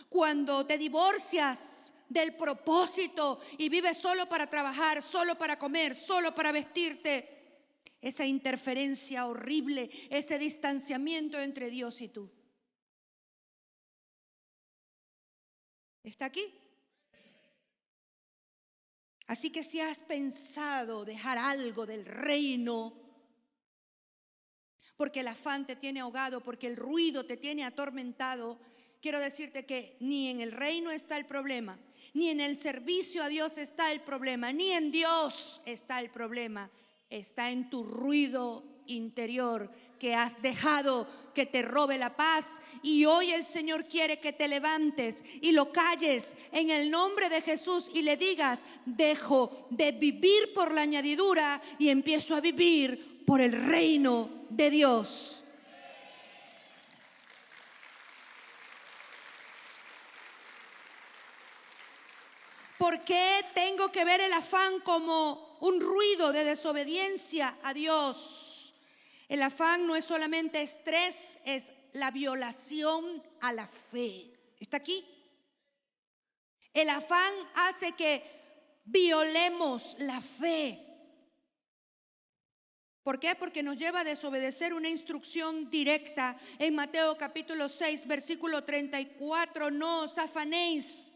[SPEAKER 1] cuando te divorcias del propósito y vives solo para trabajar, solo para comer, solo para vestirte? Esa interferencia horrible, ese distanciamiento entre Dios y tú. ¿Está aquí? Así que si has pensado dejar algo del reino, porque el afán te tiene ahogado, porque el ruido te tiene atormentado, quiero decirte que ni en el reino está el problema, ni en el servicio a Dios está el problema, ni en Dios está el problema. Está en tu ruido interior que has dejado que te robe la paz, y hoy el Señor quiere que te levantes y lo calles en el nombre de Jesús y le digas: dejo de vivir por la añadidura y empiezo a vivir por el reino de Dios. ¿Por qué tengo que ver el afán como un ruido de desobediencia a Dios? El afán no es solamente estrés, es la violación a la fe. ¿Está aquí? El afán hace que violemos la fe. ¿Por qué? Porque nos lleva a desobedecer una instrucción directa en Mateo capítulo 6, versículo 34. No os afanéis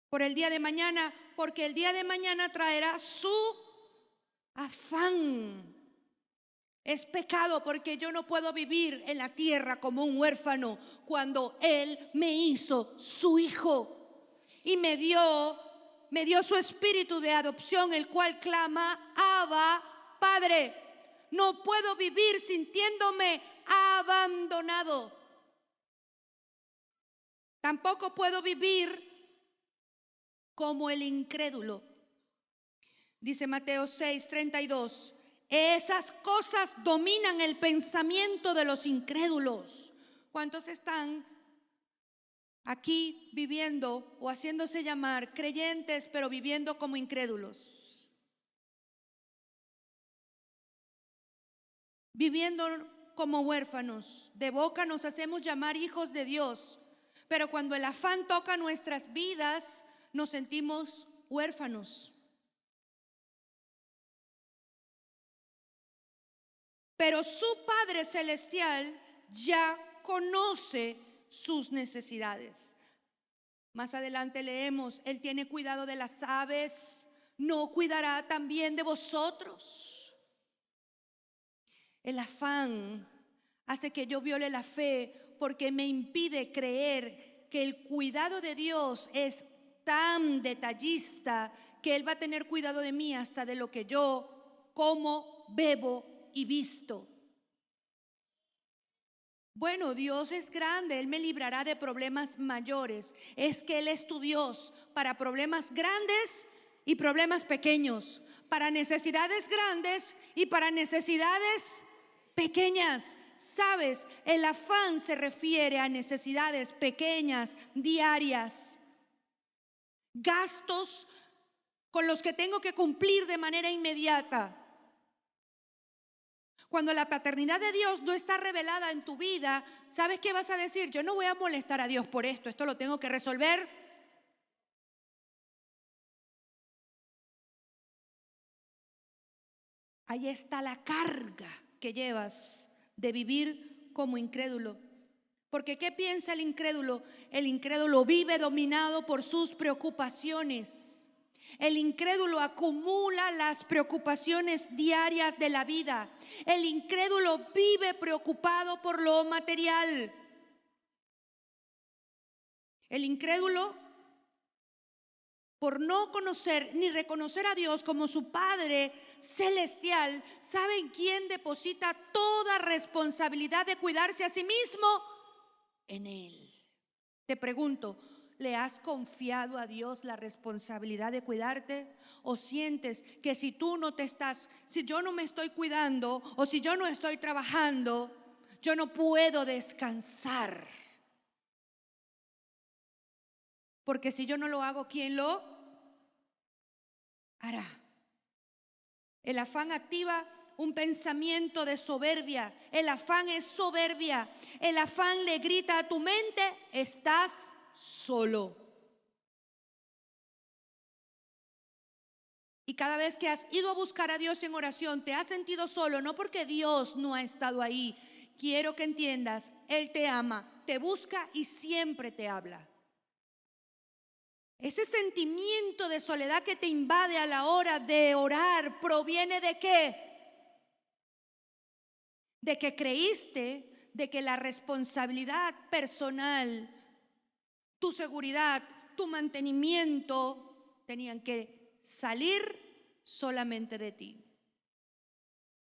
[SPEAKER 1] por el día de mañana, porque el día de mañana traerá su afán. Es pecado, porque yo no puedo vivir en la tierra como un huérfano cuando Él me hizo su hijo y me dio su espíritu de adopción, el cual clama: Abba, Padre. No puedo vivir sintiéndome abandonado. Tampoco puedo vivir como el incrédulo. Dice Mateo 6:32: esas cosas dominan el pensamiento de los incrédulos. ¿Cuántos están aquí viviendo o haciéndose llamar creyentes, pero viviendo como incrédulos? Viviendo como huérfanos. De boca nos hacemos llamar hijos de Dios, pero cuando el afán toca nuestras vidas, nos sentimos huérfanos. Pero su Padre Celestial ya conoce sus necesidades. Más adelante leemos: Él tiene cuidado de las aves, ¿no cuidará también de vosotros? El afán hace que yo viole la fe, porque me impide creer que el cuidado de Dios es tan detallista que Él va a tener cuidado de mí hasta de lo que yo como, bebo y visto. Bueno, Dios es grande, Él me librará de problemas mayores. Es que Él es tu Dios para problemas grandes y problemas pequeños, para necesidades grandes y para necesidades pequeñas. Sabes, el afán se refiere a necesidades pequeñas, diarias, gastos con los que tengo que cumplir de manera inmediata. Cuando la paternidad de Dios no está revelada en tu vida, ¿sabes qué vas a decir? Yo no voy a molestar a Dios por esto lo tengo que resolver. Ahí está la carga que llevas de vivir como incrédulo. Porque ¿qué piensa el incrédulo? El incrédulo vive dominado por sus preocupaciones. El incrédulo acumula las preocupaciones diarias de la vida. El incrédulo vive preocupado por lo material. El incrédulo, por no conocer ni reconocer a Dios como su Padre Celestial, ¿sabe en quién deposita toda responsabilidad de cuidarse a sí mismo? En Él. Te pregunto, ¿le has confiado a Dios la responsabilidad de cuidarte? ¿O sientes que si yo no me estoy cuidando, o si yo no estoy trabajando, yo no puedo descansar? Porque si yo no lo hago, ¿quién lo hará? El afán activa un pensamiento de soberbia. El afán es soberbia. El afán le grita a tu mente: estás solo. Y cada vez que has ido a buscar a Dios en oración, te has sentido solo, no porque Dios no ha estado ahí. Quiero que entiendas, Él te ama, te busca y siempre te habla. Ese sentimiento de soledad que te invade a la hora de orar proviene ¿de qué? De que creíste de que la responsabilidad personal, tu seguridad, tu mantenimiento tenían que salir solamente de ti.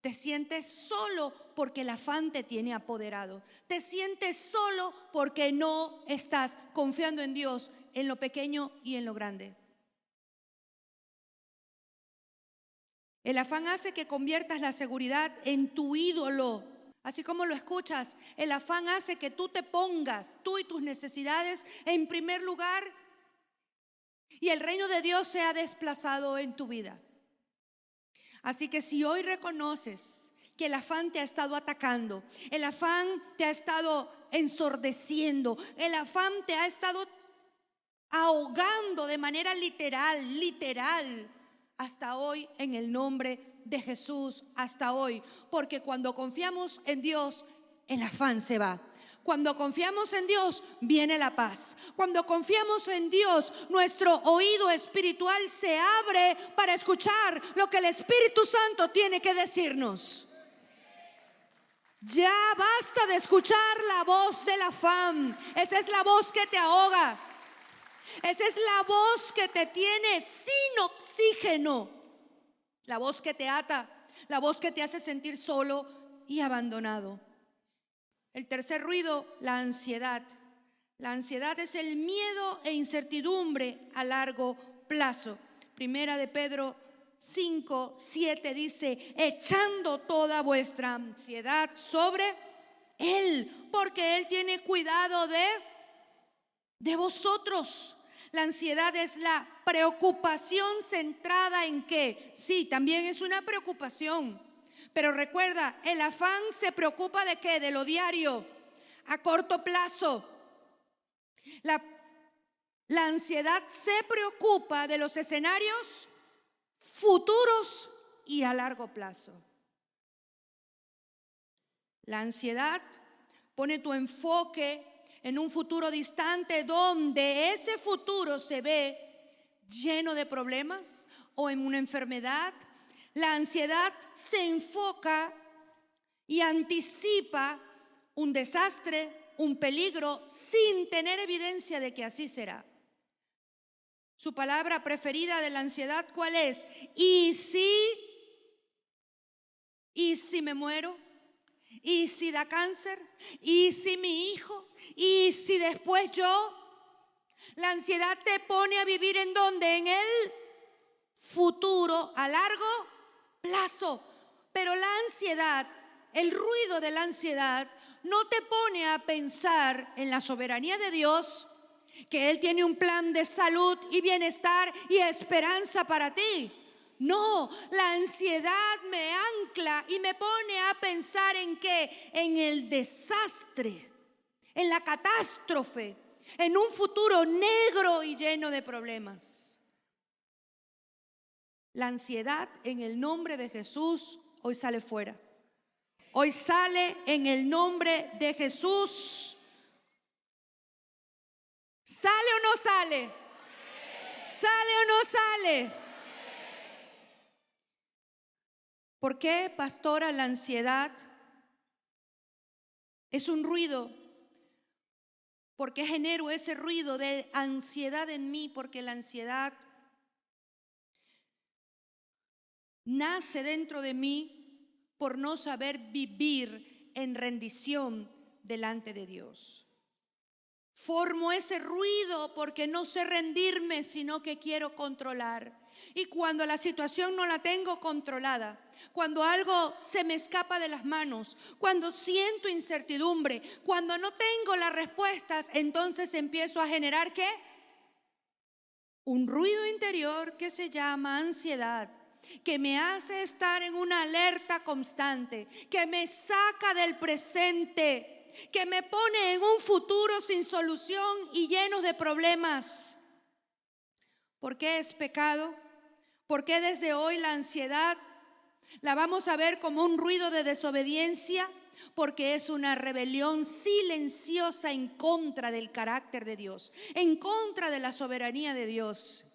[SPEAKER 1] Te sientes solo porque el afán te tiene apoderado. Te sientes solo porque no estás confiando en Dios, en lo pequeño y en lo grande. El afán hace que conviertas la seguridad en tu ídolo. Así como lo escuchas, el afán hace que tú te pongas, tú y tus necesidades, en primer lugar, y el reino de Dios sea desplazado en tu vida. Así que si hoy reconoces que el afán te ha estado atacando, el afán te ha estado ensordeciendo, el afán te ha estado ahogando de manera literal, hasta hoy, en el nombre de Jesús, hasta hoy. Porque cuando confiamos en Dios, el afán se va. Cuando confiamos en Dios, viene la paz. Cuando confiamos en Dios, nuestro oído espiritual se abre para escuchar lo que el Espíritu Santo tiene que decirnos. Ya basta de escuchar la voz del afán. Esa es la voz que te ahoga. Esa es la voz que te tiene sin oxígeno. La voz que te ata. La voz que te hace sentir solo y abandonado. El tercer ruido, la ansiedad. La ansiedad es el miedo e incertidumbre a largo plazo. Primera de Pedro 5:7 dice: echando toda vuestra ansiedad sobre Él, porque Él tiene cuidado de vosotros. La ansiedad es la preocupación centrada en ¿qué? Sí, también es una preocupación. Pero recuerda, el afán se preocupa ¿de qué? De lo diario, a corto plazo. La ansiedad se preocupa de los escenarios futuros y a largo plazo. La ansiedad pone tu enfoque en un futuro distante donde ese futuro se ve lleno de problemas o en una enfermedad. La ansiedad se enfoca y anticipa un desastre, un peligro, sin tener evidencia de que así será. Su palabra preferida de la ansiedad, ¿cuál es? ¿Y si me muero? ¿Y si da cáncer? ¿Y si mi hijo? ¿Y si después yo? La ansiedad te pone a vivir ¿en dónde? En el futuro a largo plazo. Pero la ansiedad, el ruido de la ansiedad, no te pone a pensar en la soberanía de Dios, que Él tiene un plan de salud y bienestar y esperanza para ti. No, la ansiedad me ancla y me pone a pensar ¿en qué? En el desastre, en la catástrofe, en un futuro negro y lleno de problemas. La ansiedad en el nombre de Jesús hoy sale fuera. Hoy sale en el nombre de Jesús. ¿Sale o no sale? ¿Sale o no sale? ¿Por qué, pastora, la ansiedad es un ruido? ¿Por qué genero ese ruido de ansiedad en mí? Porque la ansiedad nace dentro de mí por no saber vivir en rendición delante de Dios. Formo ese ruido porque no sé rendirme, sino que quiero controlar. Y cuando la situación no la tengo controlada, cuando algo se me escapa de las manos, cuando siento incertidumbre, cuando no tengo las respuestas, entonces empiezo a generar ¿qué? Un ruido interior que se llama ansiedad, que me hace estar en una alerta constante, que me saca del presente, que me pone en un futuro sin solución y lleno de problemas. ¿Por qué es pecado? ¿Por qué desde hoy la ansiedad La vamos a ver como un ruido de desobediencia, porque es una rebelión silenciosa en contra del carácter de Dios, en contra de la soberanía de Dios.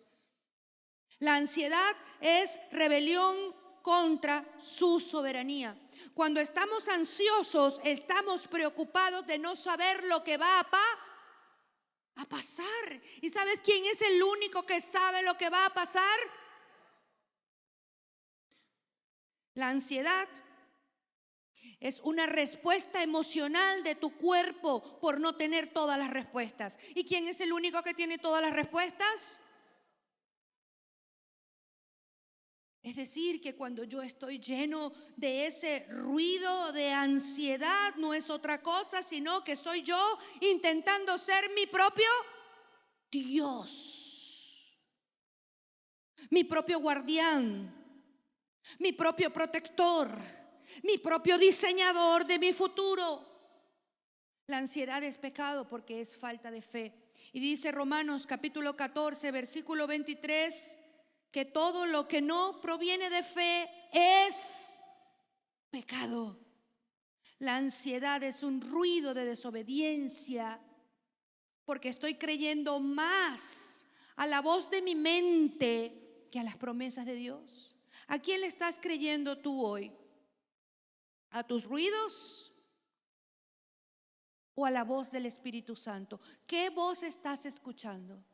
[SPEAKER 1] La ansiedad es rebelión contra su soberanía. Cuando estamos ansiosos, estamos preocupados de no saber lo que va a pasar. ¿Y sabes quién es el único que sabe lo que va a pasar? La ansiedad es una respuesta emocional de tu cuerpo por no tener todas las respuestas. ¿Y quién es el único que tiene todas las respuestas? Es decir, que cuando yo estoy lleno de ese ruido de ansiedad, no es otra cosa, sino que soy yo intentando ser mi propio Dios, mi propio guardián, mi propio protector, mi propio diseñador de mi futuro. La ansiedad es pecado porque es falta de fe. Y dice Romanos capítulo 14, versículo 23, que todo lo que no proviene de fe es pecado. La ansiedad es un ruido de desobediencia porque estoy creyendo más a la voz de mi mente que a las promesas de Dios. ¿A quién le estás creyendo tú hoy? ¿A tus ruidos o a la voz del Espíritu Santo? ¿Qué voz estás escuchando?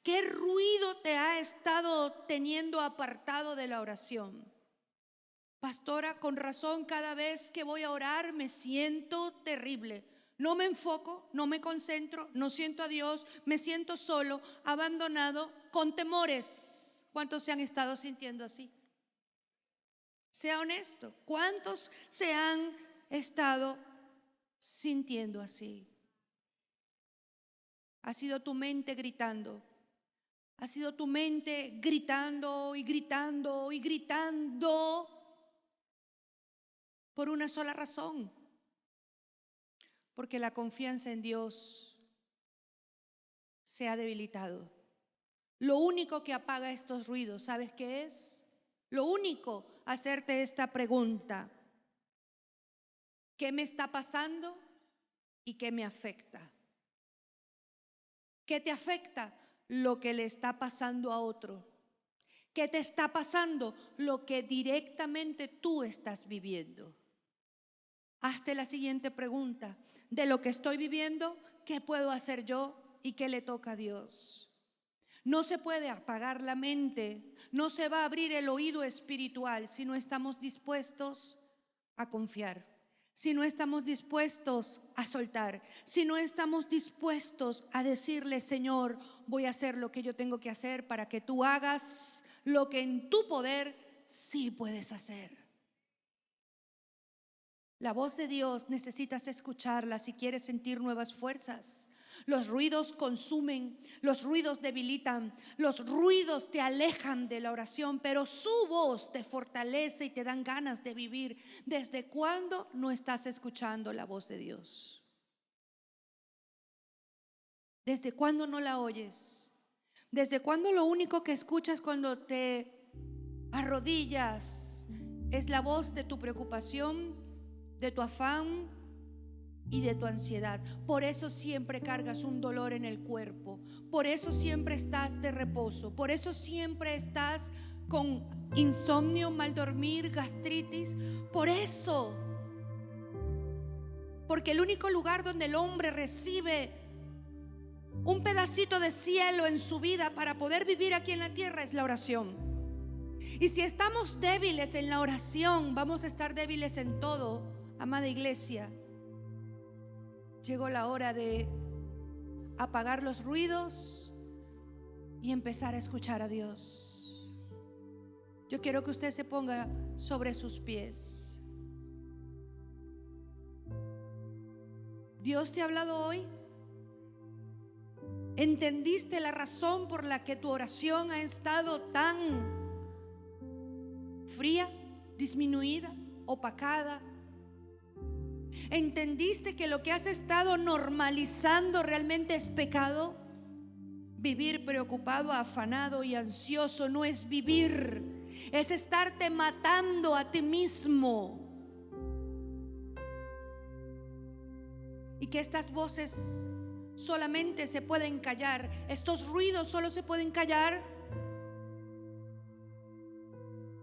[SPEAKER 1] ¿Qué ruido te ha estado teniendo apartado de la oración? Pastora, con razón, cada vez que voy a orar me siento terrible. No me enfoco, no me concentro, no siento a Dios, me siento solo, abandonado, con temores. ¿Cuántos se han estado sintiendo así? Sea honesto, ¿cuántos se han estado sintiendo así? ¿Ha sido tu mente gritando? ¿Ha sido tu mente gritando y gritando y gritando por una sola razón? Porque la confianza en Dios se ha debilitado. Lo único que apaga estos ruidos, ¿sabes qué es? Lo único, hacerte esta pregunta: ¿qué me está pasando y qué me afecta? ¿Qué te afecta? Lo que le está pasando a otro. ¿Qué te está pasando? Lo que directamente tú estás viviendo. Hazte la siguiente pregunta: de lo que estoy viviendo, ¿qué puedo hacer yo y qué le toca a Dios? No se puede apagar la mente, no se va a abrir el oído espiritual si no estamos dispuestos a confiar, si no estamos dispuestos a soltar, si no estamos dispuestos a decirle: Señor, voy a hacer lo que yo tengo que hacer para que tú hagas lo que en tu poder sí puedes hacer. La voz de Dios necesitas escucharla si quieres sentir nuevas fuerzas. Los ruidos consumen, los ruidos debilitan, los ruidos te alejan de la oración, pero su voz te fortalece y te dan ganas de vivir. ¿Desde cuándo no estás escuchando la voz de Dios? ¿Desde cuándo no la oyes? ¿Desde cuándo lo único que escuchas cuando te arrodillas es la voz de tu preocupación, de tu afán y de tu ansiedad? Por eso siempre cargas un dolor en el cuerpo, por eso siempre estás de reposo, por eso siempre estás con insomnio, mal dormir, gastritis. Por eso, porque el único lugar donde el hombre recibe un pedacito de cielo en su vida para poder vivir aquí en la tierra es la oración. Y si estamos débiles en la oración, vamos a estar débiles en todo, amada iglesia. Llegó la hora de apagar los ruidos y empezar a escuchar a Dios. Yo quiero que usted se ponga sobre sus pies. ¿Dios te ha hablado hoy? ¿Entendiste la razón por la que tu oración ha estado tan fría, disminuida, opacada? ¿Entendiste que lo que has estado normalizando realmente es pecado? Vivir preocupado, afanado y ansioso no es vivir. es estarte matando a ti mismo. Y que estas voces solamente se pueden callar, estos ruidos solo se pueden callar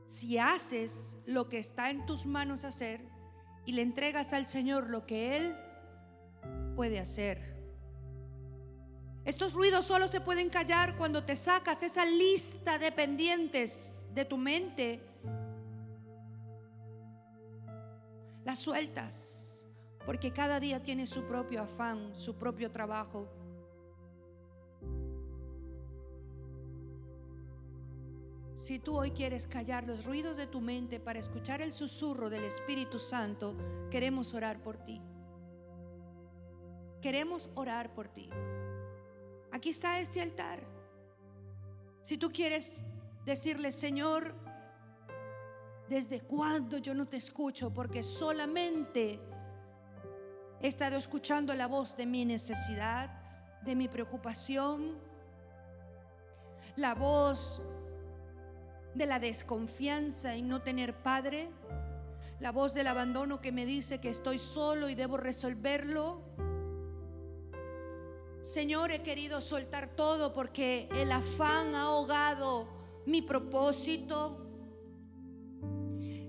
[SPEAKER 1] si haces lo que está en tus manos hacer y le entregas al Señor lo que Él puede hacer. Estos ruidos solo se pueden callar cuando te sacas esa lista de pendientes de tu mente, las sueltas, porque cada día tiene su propio afán, su propio trabajo. Si tú hoy quieres callar los ruidos de tu mente para escuchar el susurro del Espíritu Santo, queremos orar por ti. Queremos orar por ti. Aquí está este altar. Si tú quieres decirle: Señor, ¿desde cuándo yo no te escucho? Porque solamente he estado escuchando la voz de mi necesidad, de mi preocupación, la voz de la desconfianza en no tener padre, la voz del abandono que me dice que estoy solo y debo resolverlo. Señor, he querido soltar todo porque el afán ha ahogado mi propósito.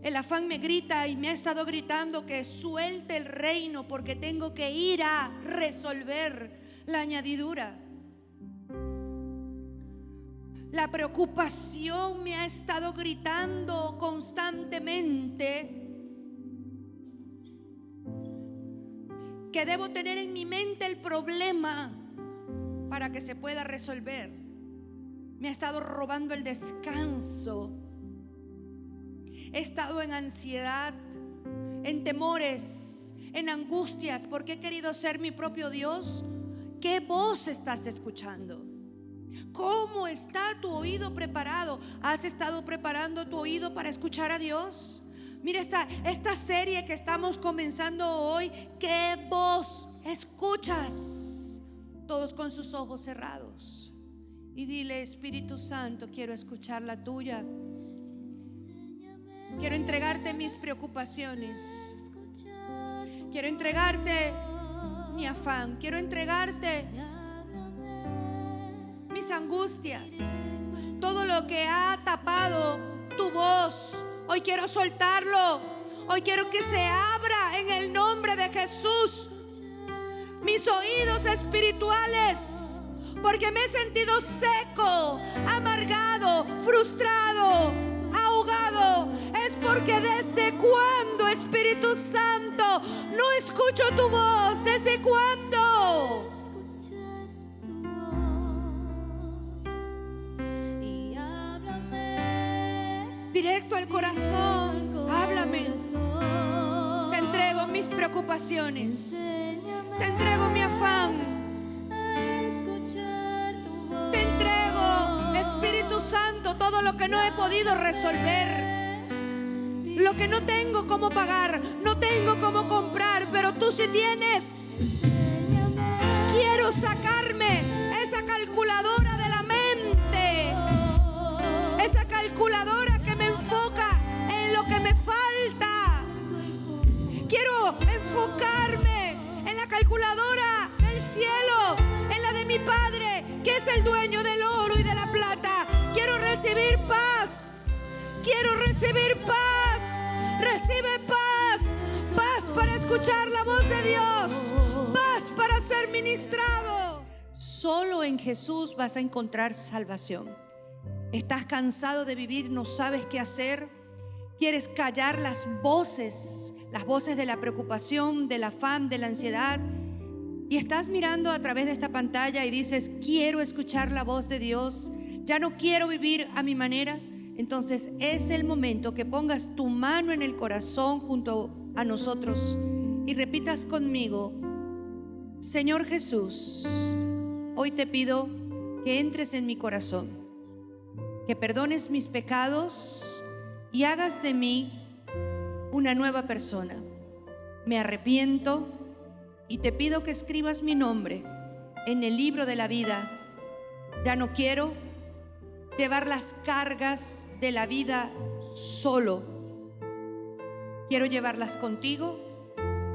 [SPEAKER 1] El afán me grita y me ha estado gritando que suelte el reino porque tengo que ir a resolver la añadidura. La preocupación me ha estado gritando constantemente que debo tener en mi mente el problema para que se pueda resolver. Me ha estado robando el descanso. He estado en ansiedad, en temores, en angustias, porque he querido ser mi propio Dios. ¿Qué voz estás escuchando? ¿Cómo está tu oído preparado? ¿Has estado preparando tu oído para escuchar a Dios? Mira esta serie que estamos comenzando hoy. ¿Qué voz escuchas? Todos con sus ojos cerrados. Y dile: Espíritu Santo, quiero escuchar la tuya. Quiero entregarte mis preocupaciones. Quiero entregarte mi afán. Quiero entregarte mis angustias. Todo lo que ha tapado tu voz, hoy quiero soltarlo. Hoy quiero que se abra en el nombre de Jesús mis oídos espirituales, porque me he sentido seco, amargado, frustrado, ahogado. Es porque desde cuándo, Espíritu Santo, no escucho tu voz. ¿Desde cuándo? Directo al corazón, háblame. Te entrego mis preocupaciones, te entrego mi afán, te entrego, Espíritu Santo, todo lo que no he podido resolver, lo que no tengo cómo pagar, no tengo cómo comprar, pero tú sí tienes. Quiero sacarme esa calculadora de la mente, esa calculadora que me enfoca en lo que me falta. Quiero enfocarme en la calculadora del cielo, en la de mi Padre, que es el dueño del oro y de la plata. Quiero recibir paz. Quiero recibir paz. Recibe paz. Paz para escuchar la voz de Dios. Paz para ser ministrado. Solo en Jesús vas a encontrar salvación. ¿Estás cansado de vivir? ¿No sabes qué hacer? ¿Quieres callar las voces de la preocupación, del afán, de la ansiedad? Y estás mirando a través de esta pantalla y dices: quiero escuchar la voz de Dios, ya no quiero vivir a mi manera. Entonces es el momento que pongas tu mano en el corazón junto a nosotros y repitas conmigo: Señor Jesús, hoy te pido que entres en mi corazón, que perdones mis pecados y hagas de mí una nueva persona. Me arrepiento y te pido que escribas mi nombre en el libro de la vida. Ya no quiero, llevar las cargas de la vida solo. Quiero llevarlas contigo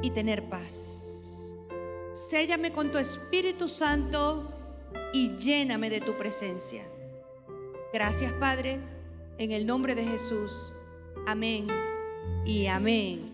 [SPEAKER 1] y tener paz. Séllame con tu Espíritu Santo y lléname de tu presencia. Gracias, Padre, en el nombre de Jesús. Amén y amén.